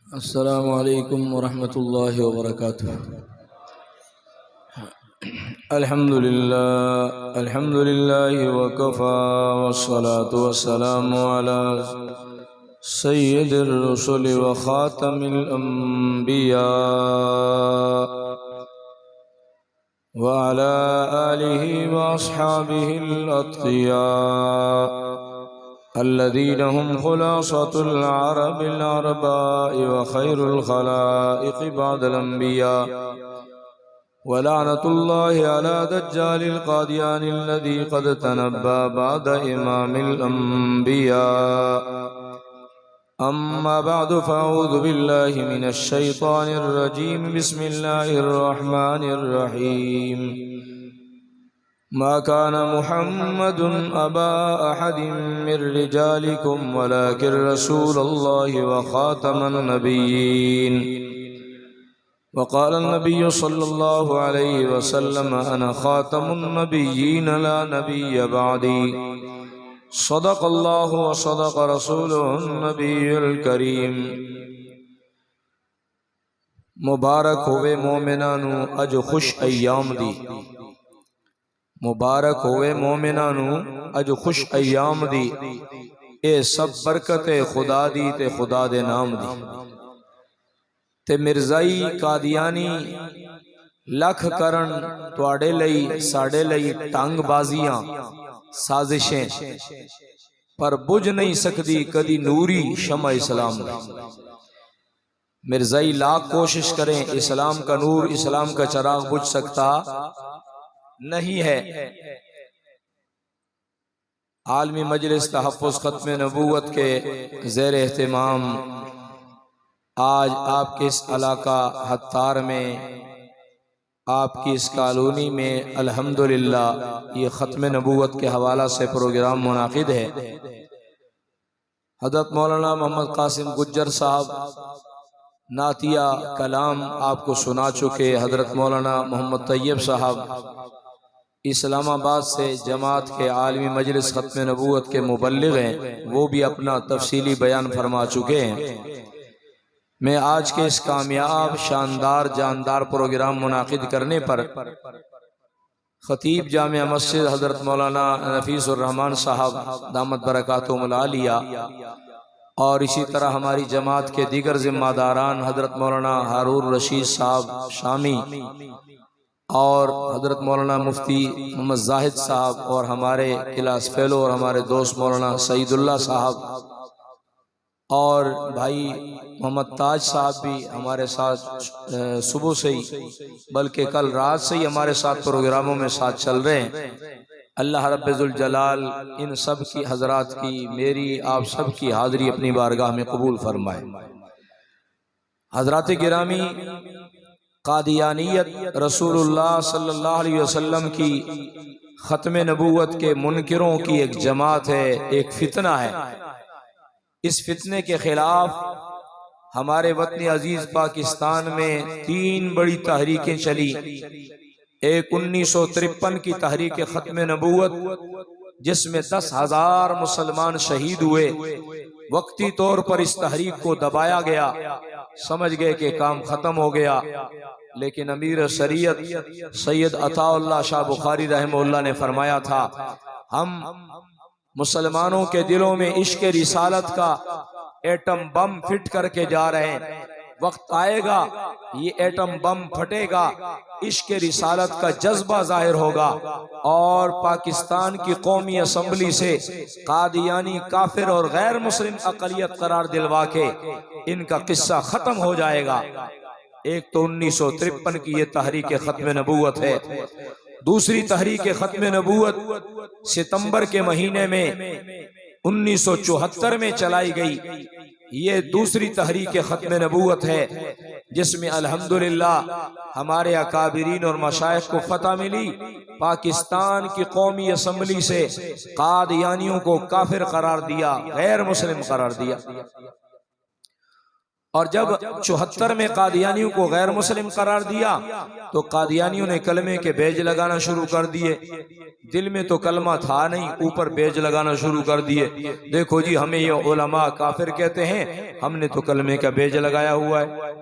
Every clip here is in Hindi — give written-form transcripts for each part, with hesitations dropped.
अस्सलामु अलैकुम वरहमतुल्लाहि वबरकातुह। अल्हम्दुलिल्लाहि वकफ़ा वस्सलातु वस्सलामु अला सय्यिदिर रुसुलि व ख़ातमिल अंबिया व अला आलिहि व अस्हाबिहिल अत्क़िया अल्लज़ीना हुम खुलासतुल अरबिल अरबाइ व खैरुल खलाइक़ बअदल अंबिया व लअनतुल्लाहि अला दज्जालिल क़ादियानिल लज़ी क़द तनब्बा बअद इमामिल अंबिया। अम्मा बअदु फ़अऊज़ु बिल्लाहि मिनश शैतानिर रजीम। बिस्मिल्लाहिर रहमानिर रहीम। मा काना मुहम्मदुन अबा अहदिम मिर रिजालिकुम वलाकिन रसूलल्लाहि व ख़ातमन नबिय्यीन। वक़ाल नबिय्यु सल्लल्लाहु अलैहि वसल्लम अना ख़ातमुन नबिय्यीन ला नबिय्य बअदी। सदक़ल्लाहु व सदक़ रसूलुहुन नबियुल करीम। मुबारक होवे मोमिनानू अज खुश अय्याम दी। मुबारक होवे मोमिनानू अज खुश अय्याम दी। ए सब बरकत खुदा दी ते खुदा दे नाम दी। ते मिर्जाई कादियानी लख करन तुहाडे लई साडे लई टंग बाजियां साजिशें, पर बुझ नहीं सकती कदी नूरी शमा इस्लाम दी। मिर्जाई लाख कोशिश करें, इस्लाम का नूर, इस्लाम का चराग बुझ सकता नहीं है। आलमी मजलिस तहफ़्फ़ुज़ ख़त्म नबूवत के ज़ेर एहतिमाम आज आपके इस इलाका हत्तार में, आपकी इस कॉलोनी में अल्हम्दुलिल्लाह ये ख़त्म नबूवत के हवाला से प्रोग्राम मुनाकिद है। हज़रत मौलाना मोहम्मद कासिम गुज्जर साहब नातिया कलाम आपको सुना चुके। हज़रत मौलाना मोहम्मद तैयब साहब इस्लामाबाद से जमात के आलमी मजलिस ख़त्म नबूवत के मुबल्लिग़ हैं, वो भी अपना तफसीली बयान फरमा चुके हैं। मैं आज के इस कामयाब शानदार जानदार प्रोग्राम मुनाकिद करने पर ख़तीब जामिया मस्जिद हज़रत मौलाना नफीसुर रहमान साहब दामत बरकातुहुमुल आलिया और इसी तरह हमारी जमात के दीगर ज़िम्मेदारान हज़रत मौलाना हारून रशीद साहब शामी और हज़रत मौलाना मुफ्ती मोहम्मद जाहिद साहब और हमारे क्लास फेलो और हमारे दोस्त मौलाना सईदुल्लाह साहब और भाई मोहम्मद ताज साहब भी हमारे साथ सुबह से ही, बल्कि कल रात से ही हमारे साथ प्रोग्रामों में साथ चल रहे हैं। अल्लाह रब्बुल जलाल इन सब की हजरात की, मेरी आप सब की हाज़िरी अपनी बारगाह में कबूल फरमाए। हजरात गिरामी, कादियानियत रसूलुल्लाह सल्लल्लाहु अलैहि वसल्लम की ख़त्म नबूवत के मुनकिरों की एक जमात है, एक फितना है। इस फितने के खिलाफ हमारे वतन अजीज पाकिस्तान में 3 बड़ी तहरीकें चली। एक 1953 की तहरीक ख़त्म नबूवत, जिसमें 10,000 मुसलमान शहीद हुए। वक्ती तौर पर इस तहरीक को दबाया गया, समझ गए कि काम खत्म हो गया। लेकिन अमीर शरीयत सैयद अताउल्लाह शाह बुखारी रहमहुल्लाह ने फरमाया था, हम मुसलमानों के दिलों में इश्क रिसालत का एटम बम फिट करके जा रहे हैं। वक्त आएगा ये एटम बम फटेगा, इश्क रिसालत का जज्बा जाहिर होगा और पाकिस्तान की कौमी असम्बली से कादियानी काफिर और गैर मुस्लिम अक़लियत करार दिलवा के इनका किस्सा खत्म हो जाएगा। एक तो 1953 की ये तहरीक ख़त्म नबूवत है। दूसरी तहरीक ख़त्म नबूवत सितंबर के महीने में 1974 में चलाई गई। ये दूसरी तहरीक ख़त्म नबूवत है, जिसमें अल्हम्दुलिल्लाह हमारे अकाबिरीन और मशाइख को फतह मिली। पाकिस्तान की कौमी असम्बली से कादियानियों को काफिर करार दिया, गैर मुस्लिम करार दिया और जब 74 में कादियानियों को गैर मुस्लिम करार दिया तो कादियानियों ने कलमे के बेज लगाना शुरू कर दिए। दिल में तो कलमा था नहीं, ऊपर बेज लगाना शुरू कर दिए। देखो जी, हमें ये उलमा काफिर कहते हैं, हमने तो कलमे का बेज लगाया हुआ है।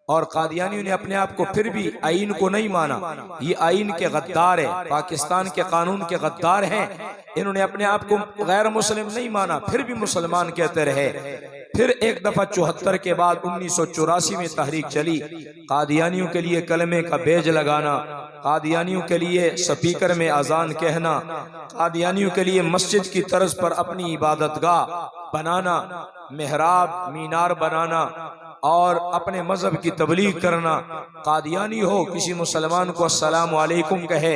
और कादियानियों ने अपने आप को फिर भी आइन को नहीं माना। ये आइन के गद्दार है, पाकिस्तान के कानून के गद्दार हैं। इन्होंने अपने आप को गैर मुस्लिम नहीं माना, फिर भी मुसलमान कहते रहे। फिर एक दफा 74 के बाद 1984 में तहरीक चली, कादियानियों के लिए कलमे का बेज लगाना, कादियानियों के लिए स्पीकर में अजान कहना, कादियानियों के लिए मस्जिद की तर्ज पर अपनी इबादतगाह बनाना, मेहराब मीनार बनाना और अपने मजहब की तबलीग करना। कादियानी हो किसी मुसलमान को अस्सलाम वालेकुम कहे,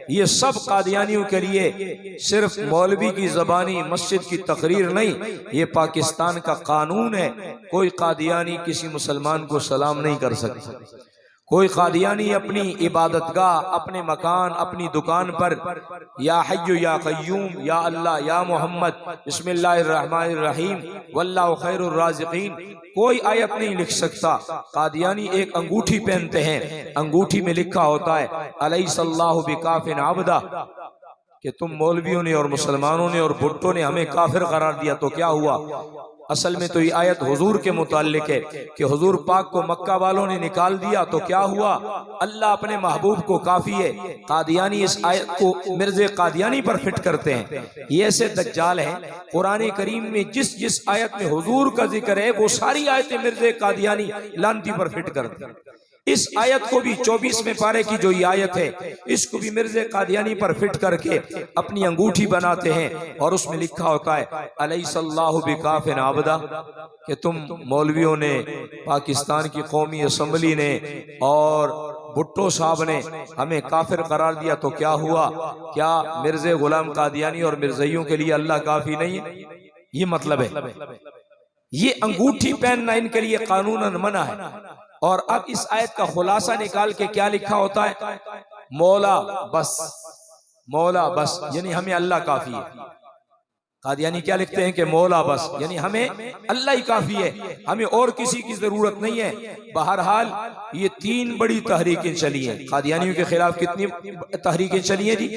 ये सब कादियानियों के लिए सिर्फ मौलवी की ज़बानी मस्जिद की तकरीर नहीं, ये पाकिस्तान का कानून है। कोई कादियानी किसी मुसलमान को सलाम नहीं कर सकता। कोई कादियानी अपनी इबादतगाह, अपने मकान, अपनी दुकान पर या हय्यु या क़य्यूम, या अल्लाह, या मोहम्मद, बिस्मिल्लाहिर्रहमानिर्रहीम, वल्लाहु खैरुर राज़िकीन, कोई आयत नहीं लिख सकता। कादियानी एक अंगूठी पहनते हैं, अंगूठी में लिखा होता है अलैहिस्सल्लाहु बिकाफिन अब्दा, कि तुम मौलवियों ने और मुसलमानों ने और भुट्टो ने हमें काफिर करार दिया तो क्या हुआ। असल में तो ये आयत हुजूर के मुताल्लिक है कि हुजूर पाक को मक्का वालों ने निकाल दिया तो क्या हुआ, अल्लाह अपने महबूब को काफी है। कादियानी इस आयत को मिर्ज़े कादियानी पर फिट करते हैं। ये ऐसे दज्जाल हैं, कुरान करीम में जिस जिस आयत में हुजूर का जिक्र है वो सारी आयतें मिर्ज़े कादियानी लानती पर फिट करते हैं। इस आयत को भी 24वें पारे की जो ये आयत है, इसको भी मिर्ज़े कादियानी पर फिट करके अपनी अंगूठी बनाते हैं और उसमें लिखा होता है अलैहिस्सल्लाहु बिकाफिन अब्दा, कि तुम मौलवियों ने, पाकिस्तान की कौमी असम्बली ने और भुट्टो साहब ने हमें काफिर करार दिया तो क्या हुआ। क्या मिर्ज़े गुलाम कादियानी और मिर्ज़इयों के लिए अल्लाह काफी नहीं है? ये मतलब है। ये अंगूठी पहनना इनके लिए कानूनन मना है। और अब इस आयत का खुलासा निकाल के क्या लिखा होता है, मौला बस, मौला बस, यानी हमें अल्लाह काफी है। कादियानी क्या लिखते हैं कि मौला बस, यानी हमें अल्लाह ही काफी है, हमें और किसी की जरूरत नहीं है। बहरहाल ये 3 बड़ी तहरीकें चली हैं कादियानियों के खिलाफ। कितनी तहरीकें चली हैं जी?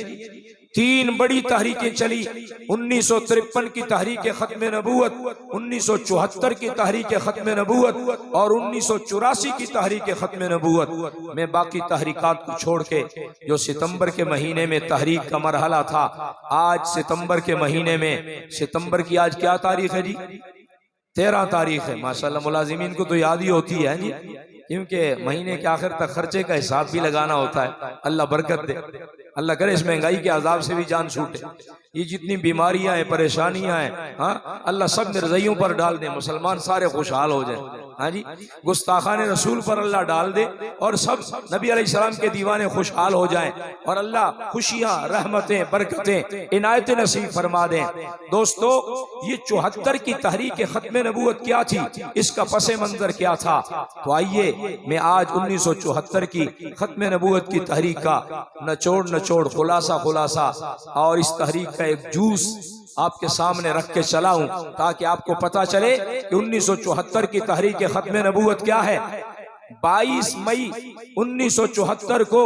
3 बड़ी तहरीकें चली। 1953 की तहरीक खत्म नबूवत, 1974 की तहरीक खत्म नबूवत और 1984 की तहरीक खत्म नबूवत। मैं बाकी तहरीकात को छोड़ के जो सितंबर के महीने में तहरीक का मरहला था, आज सितंबर के महीने में, सितंबर की आज क्या तारीख है जी? 13 तारीख है। माशाल्लाह मुलाजिमीन को तो याद ही होती है जी, क्योंकि महीने के आखिर तक खर्चे का हिसाब भी लगाना होता है। अल्लाह बरकत दे, अल्लाह करे इस महंगाई के अजाब से भी जान छूटे। ये जितनी बीमारियां हैं, परेशानियां हैं, हाँ, अल्लाह सब मिर्ज़इयों पर डाल दे, मुसलमान सारे खुशहाल हो जाए। हाँ जी, गुस्ताखान रसूल पर अल्लाह डाल दे और सब नबी अलैहिस्सलाम के दीवाने खुशहाल हो जाएं और अल्लाह खुशियां, रहमतें, बरकतें, इनायतें नसीब फरमा दें। दोस्तों, ये 74 की तहरीक खत्म नबूवत क्या थी, इसका पसे मंजर क्या था, तो आइए मैं आज 1974 की खत्म नबूवत की तहरीक का नचोड़ खुलासा और इस तहरीक का एक जूस आपके सामने रख के चला हूं, ताकि आपको पता चले कि 1974 की तहरीक खत्म नबूवत क्या है। 22 मई 1974 को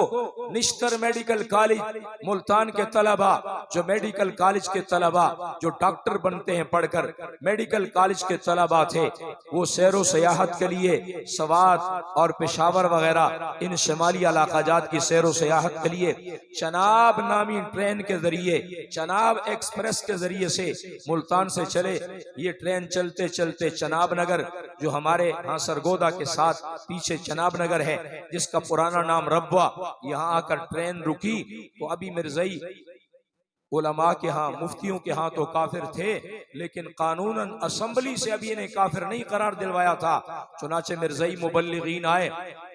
निश्तर मेडिकल कॉलेज मुल्तान के तलबा, जो मेडिकल कॉलेज के तलबा जो डॉक्टर बनते हैं पढ़कर, मेडिकल कॉलेज के तलबा थे, वो सैरो सयाहत के लिए सवात और पेशावर वगैरह इन शमाली इलाकाजात की सैरो सयाहत के लिए चनाब नामी ट्रेन के जरिए, चनाब एक्सप्रेस के जरिए से मुल्तान से चले। ये ट्रेन चलते चलते चनाब नगर, जो हमारे यहाँ सरगोदा के साथ पीछे चनाब नगर है, जिसका पुराना नाम रब्वा, यहाँ आकर ट्रेन रुकी तो अभी मिर्ज़ई उलमा के यहाँ, मुफ्तियों के यहाँ तो काफिर थे, लेकिन कानूनन असम्बली से अभी इन्हें काफिर नहीं करार दिलवाया था। चुनाचे मिर्ज़ई मुबल्लिगीन आए।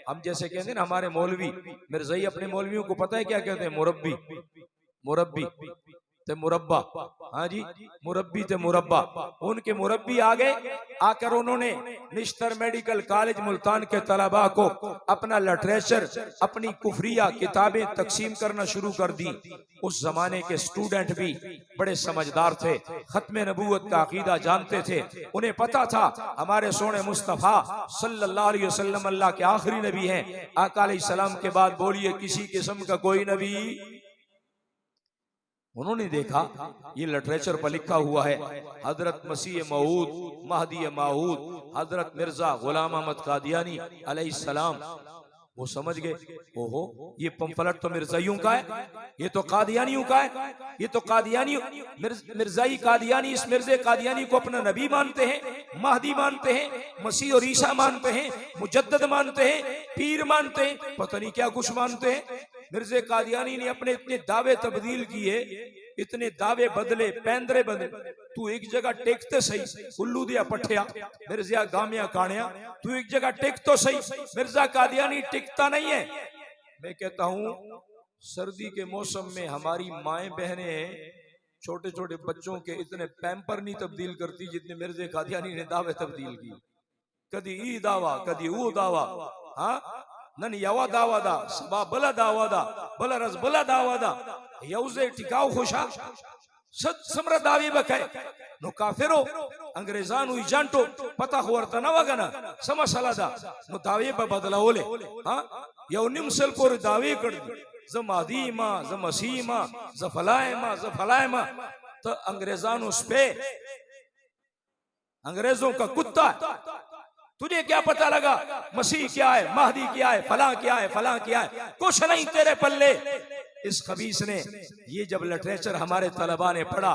हम जैसे कहते हैं ना हमारे मौलवी, मिर्ज़ई अपने मौलवियों को पता है क्या कहते हैं? मुरब्बी, मुरब्बी। ते मुरब्बा, हाँ जी, मुरब्बी ते मुरब्बा। उनके मुरब्बी आ गए, आकर उन्होंने निश्तर मेडिकल कॉलेज मुल्तान के तलबा को अपना लिटरेचर, अपनी कुफरिया किताबें तकसीम करना शुरू कर दी। उस जमाने के स्टूडेंट भी बड़े समझदार थे, खत्म नबूवत का अकीदा जानते थे। उन्हें पता था हमारे सोने मुस्तफ़ा सल्लल्लाहु अलैहि वसल्लम अल्लाह के आखिरी नबी हैं। आका अलैहिस्सलाम के बाद बोलिए किसी किस्म का कोई नबी। उन्होंने देखा ये लिटरेचर पर लिखा हुआ है हजरत मसीह मऊद, महदी माऊद, हजरत मिर्जा गुलाम अहमद कादियानी अलैहिस्सलाम। वो समझ गए, ओहो ये पंफलट तो मिर्जाइयों का है, ये तो कादियानियों का है, ये तो कादियानी मिर्जाई कादियानी इस मिर्जे कादियानी को अपना नबी मानते हैं, महदी मानते हैं, मसीह और ईसा मानते हैं, मुजद्दद मानते हैं, पीर मानते हैं, पता नहीं क्या कुछ मानते हैं। मिर्जे कादियानी ने अपने इतने दावे तब्दील किए, इतने दावे बदले, पैंदरे बदले। तू एक जगह टेकते सही, उल्लू दिया पठिया मिर्जा गामिया कानिया, तू एक जगह टेक तो सही। मिर्जा कादियानी टिकता नहीं है। मैं कहता हूँ सर्दी के मौसम में हमारी माएं बहनें छोटे छोटे बच्चों के इतने पैम्पर नहीं तब्दील करती जितने मिर्जे कादियानी ने दावे तब्दील की। कदी ई दावा, कदी वो दावा, हाँ नन यवा दावा दा, सबा बला दावा दा, बला रस बला दावा दा, यौजे टिकाऊ खुशा सद समरा दावी बकाय नो काफिरो अंग्रेजानु इजांटो पता हुआ ना वगना समसला दा नो दावे पे बदला ओले। हाँ यौ निमसल पर दावे कर जमादी मां जमसी मां जफलाए मां जफलाए मां। तो अंग्रेजानु उस पे अंग्रेजों का कुत्ता, तुझे क्या पता लगा मसीह क्या है, महदी क्या है, फला क्या है, फला क्या है, कुछ नहीं तेरे पल्ले। इस खबीस ने ये जब लिटरेचर हमारे तलबा ने पढ़ा,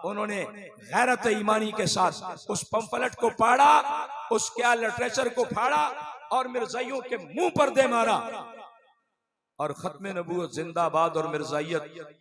उन्होंने गैरत ईमानी के साथ उस पंफलेट को पढ़ा, उस क्या लिटरेचर को फाड़ा और मिर्जाइयों के मुंह पर दे मारा। और खत्म नबूवत जिंदाबाद और मिर्जाइयत